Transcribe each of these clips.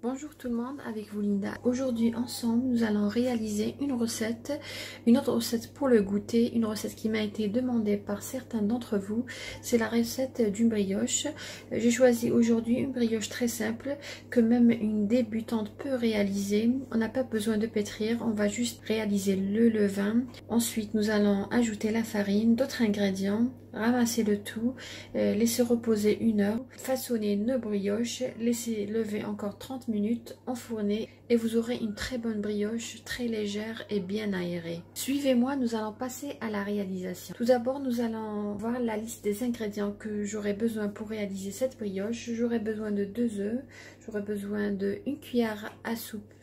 Bonjour tout le monde, avec vous Linda. Aujourd'hui ensemble nous allons réaliser une autre recette pour le goûter, une recette qui m'a été demandée par certains d'entre vous. C'est la recette d'une brioche. J'ai choisi aujourd'hui une brioche très simple que même une débutante peut réaliser. On n'a pas besoin de pétrir, on va juste réaliser le levain. Ensuite nous allons ajouter la farine, d'autres ingrédients, ramasser le tout, laisser reposer 1 heure, façonner nos brioches, laisser lever encore 30 minutes, enfourner et vous aurez une très bonne brioche, très légère et bien aérée. Suivez-moi, nous allons passer à la réalisation. Tout d'abord, nous allons voir la liste des ingrédients que j'aurai besoin pour réaliser cette brioche. J'aurai besoin de 2 œufs, j'aurai besoin de 1 cuillère à soupe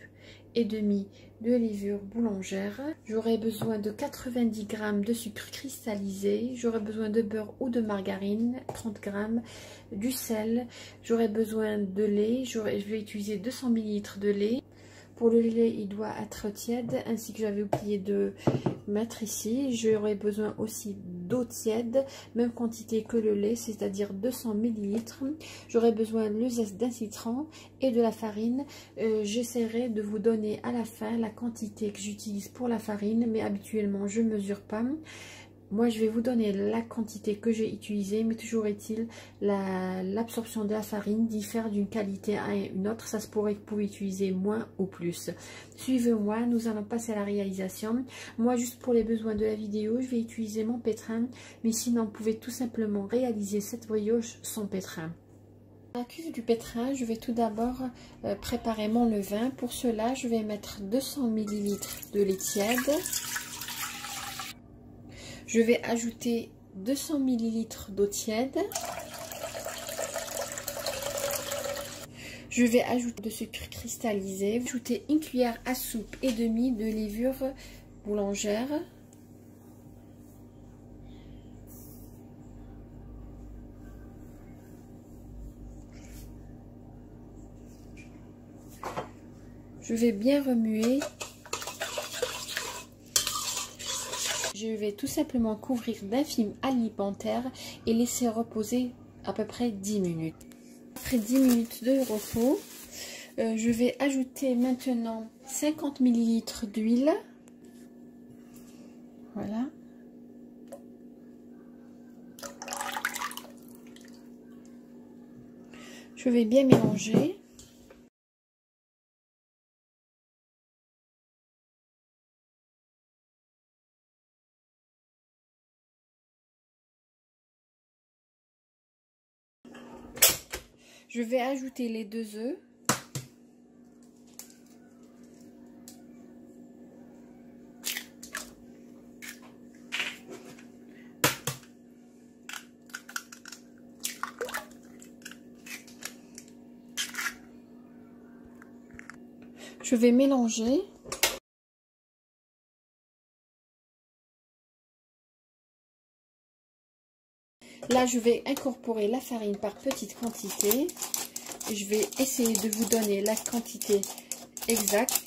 et demi de levure boulangère, j'aurai besoin de 90 g de sucre cristallisé, j'aurai besoin de beurre ou de margarine, 30 g, du sel, j'aurai besoin de lait, je vais utiliser 200 ml de lait. Pour le lait, il doit être tiède, ainsi que j'avais oublié de mettre ici. J'aurai besoin aussi d'eau tiède, même quantité que le lait, c'est-à-dire 200 ml. J'aurai besoin le zeste d'un citron et de la farine. J'essaierai de vous donner à la fin la quantité que j'utilise pour la farine, mais habituellement je ne mesure pas. Moi, je vais vous donner la quantité que j'ai utilisée, mais toujours est-il, l'absorption de la farine diffère d'une qualité à une autre. Ça se pourrait que vous pouvez utiliser moins ou plus. Suivez-moi, nous allons passer à la réalisation. Moi, juste pour les besoins de la vidéo, je vais utiliser mon pétrin, mais sinon, vous pouvez tout simplement réaliser cette brioche sans pétrin. Dans la cuve du pétrin, je vais tout d'abord préparer mon levain. Pour cela, je vais mettre 200 ml de lait tiède. Je vais ajouter 200 ml d'eau tiède. Je vais ajouter de sucre cristallisé. Ajouter 1 cuillère à soupe et demi de levure boulangère. Je vais bien remuer. Je vais tout simplement couvrir d'un film alimentaire et laisser reposer à peu près 10 minutes. Après 10 minutes de repos, je vais ajouter maintenant 50 ml d'huile. Voilà. Je vais bien mélanger. Je vais ajouter les 2 œufs. Je vais mélanger. Là, je vais incorporer la farine par petites quantités. Je vais essayer de vous donner la quantité exacte.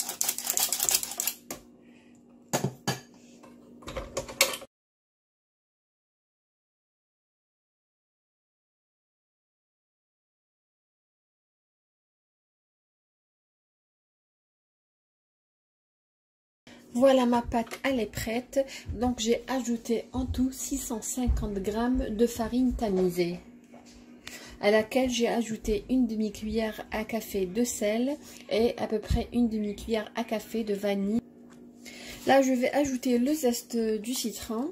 Voilà, ma pâte, elle est prête. Donc, j'ai ajouté en tout 650 g de farine tamisée, à laquelle j'ai ajouté 1 demi-cuillère à café de sel et à peu près 1 demi-cuillère à café de vanille. Là, je vais ajouter le zeste du citron.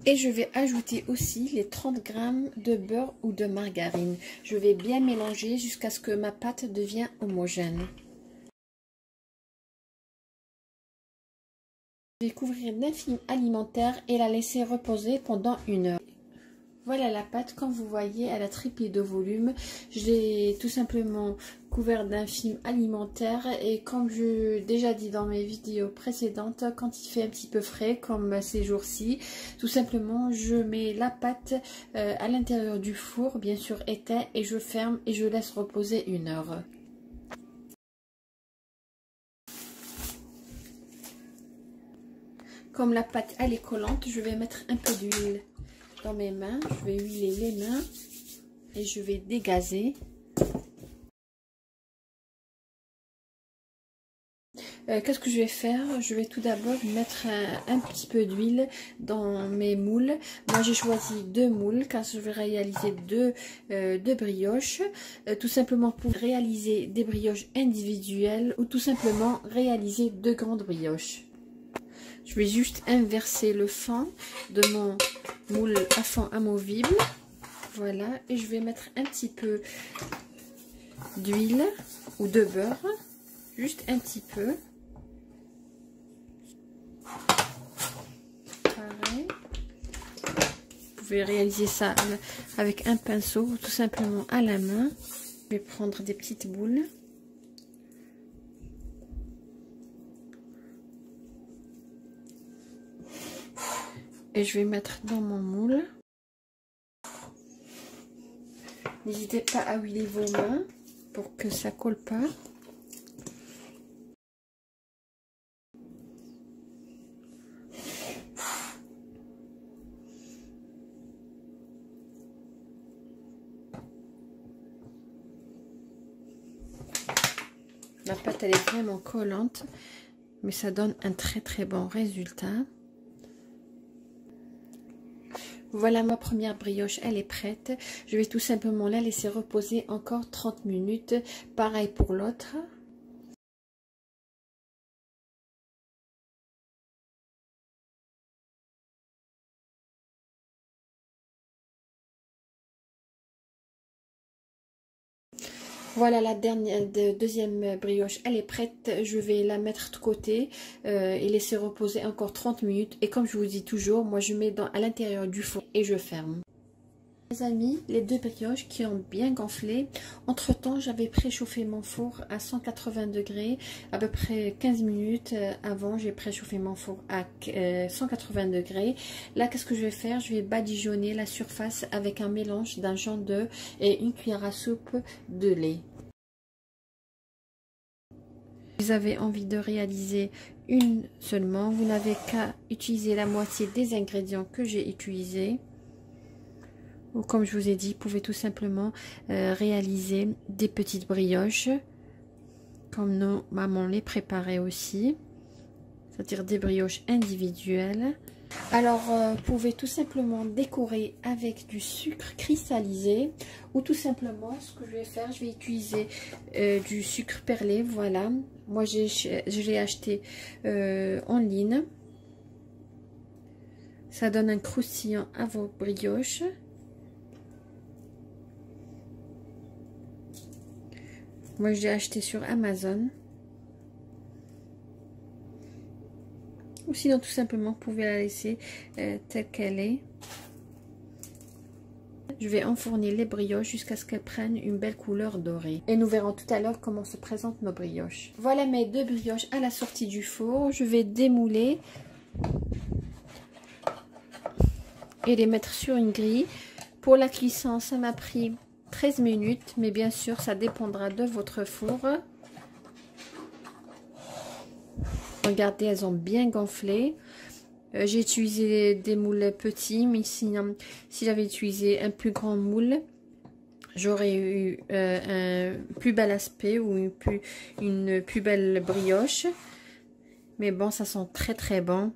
Et je vais ajouter aussi les 30 g de beurre ou de margarine. Je vais bien mélanger jusqu'à ce que ma pâte devienne homogène. Je vais couvrir d'un film alimentaire et la laisser reposer pendant 1 heure. Voilà la pâte, comme vous voyez, elle a triplé de volume. Je l'ai tout simplement couvert d'un film alimentaire et comme je déjà dit dans mes vidéos précédentes, quand il fait un petit peu frais comme ces jours-ci, tout simplement je mets la pâte à l'intérieur du four, bien sûr éteint, et je ferme et je laisse reposer 1 heure. Comme la pâte elle est collante, je vais mettre un peu d'huile dans mes mains. Je vais huiler les mains et je vais dégazer. Qu'est-ce que je vais faire? Je vais tout d'abord mettre un petit peu d'huile dans mes moules. Moi j'ai choisi 2 moules car je vais réaliser deux brioches. Tout simplement pour réaliser des brioches individuelles ou tout simplement réaliser 2 grandes brioches. Je vais juste inverser le fond de mon moule à fond amovible. Voilà, et je vais mettre un petit peu d'huile ou de beurre, juste un petit peu. Pareil. Vous pouvez réaliser ça avec un pinceau ou tout simplement à la main. Je vais prendre des petites boules. Et je vais mettre dans mon moule. N'hésitez pas à huiler vos mains pour que ça colle pas. La pâte elle est vraiment collante, mais ça donne un très bon résultat. Voilà, ma première brioche, elle est prête. Je vais tout simplement la laisser reposer encore 30 minutes. Pareil pour l'autre. Voilà, la deuxième brioche, elle est prête. Je vais la mettre de côté et laisser reposer encore 30 minutes. Et comme je vous dis toujours, moi je mets à l'intérieur du four et je ferme. Les amis, les 2 brioches qui ont bien gonflé. Entre temps, j'avais préchauffé mon four à 180 degrés. À peu près 15 minutes avant, j'ai préchauffé mon four à 180 degrés. Là, qu'est-ce que je vais faire? Je vais badigeonner la surface avec un mélange d'un jaune d'œuf et une cuillère à soupe de lait. Vous avez envie de réaliser une seulement, vous n'avez qu'à utiliser la moitié des ingrédients que j'ai utilisés. Ou comme je vous ai dit, vous pouvez tout simplement réaliser des petites brioches comme nos mamans les préparaient aussi, c'est-à-dire des brioches individuelles. Alors, vous pouvez tout simplement décorer avec du sucre cristallisé ou tout simplement, ce que je vais faire, je vais utiliser du sucre perlé, voilà. Moi, je l'ai acheté en ligne. Ça donne un croustillant à vos brioches. Moi, j'ai acheté sur Amazon. Ou sinon, tout simplement, vous pouvez la laisser telle qu'elle est. Je vais enfourner les brioches jusqu'à ce qu'elles prennent une belle couleur dorée. Et nous verrons tout à l'heure comment se présentent nos brioches. Voilà mes 2 brioches à la sortie du four. Je vais démouler et les mettre sur une grille. Pour la cuisson, ça m'a pris 13 minutes, mais bien sûr, ça dépendra de votre four. Regardez, elles ont bien gonflé. J'ai utilisé des moules petits, mais sinon, si j'avais utilisé un plus grand moule, j'aurais eu un plus bel aspect ou une plus belle brioche. Mais bon, ça sent très bon.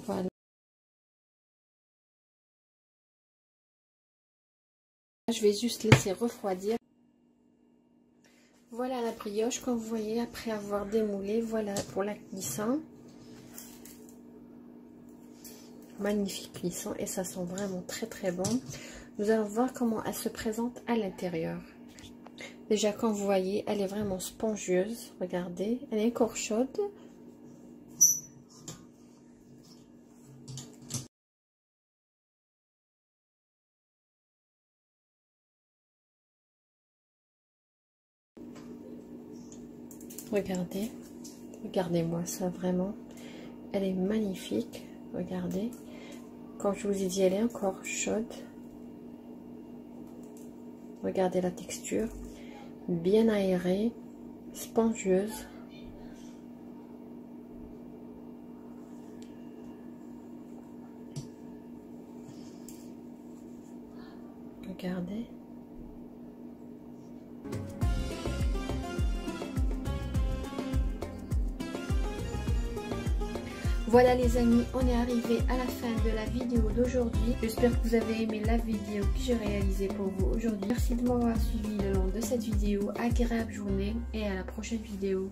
Voilà. Je vais juste laisser refroidir. Voilà la brioche, comme vous voyez, après avoir démoulé. Voilà pour la cuisson. Magnifique cuisson et ça sent vraiment très bon. Nous allons voir comment elle se présente à l'intérieur. Déjà, comme vous voyez, elle est vraiment spongieuse. Regardez, elle est encore chaude. Regardez, regardez-moi ça vraiment. Elle est magnifique. Regardez, comme je vous ai dit, elle est encore chaude. Regardez la texture, bien aérée, spongieuse. Regardez. Voilà les amis, on est arrivé à la fin de la vidéo d'aujourd'hui. J'espère que vous avez aimé la vidéo que j'ai réalisée pour vous aujourd'hui. Merci de m'avoir suivi le long de cette vidéo. Agréable journée et à la prochaine vidéo.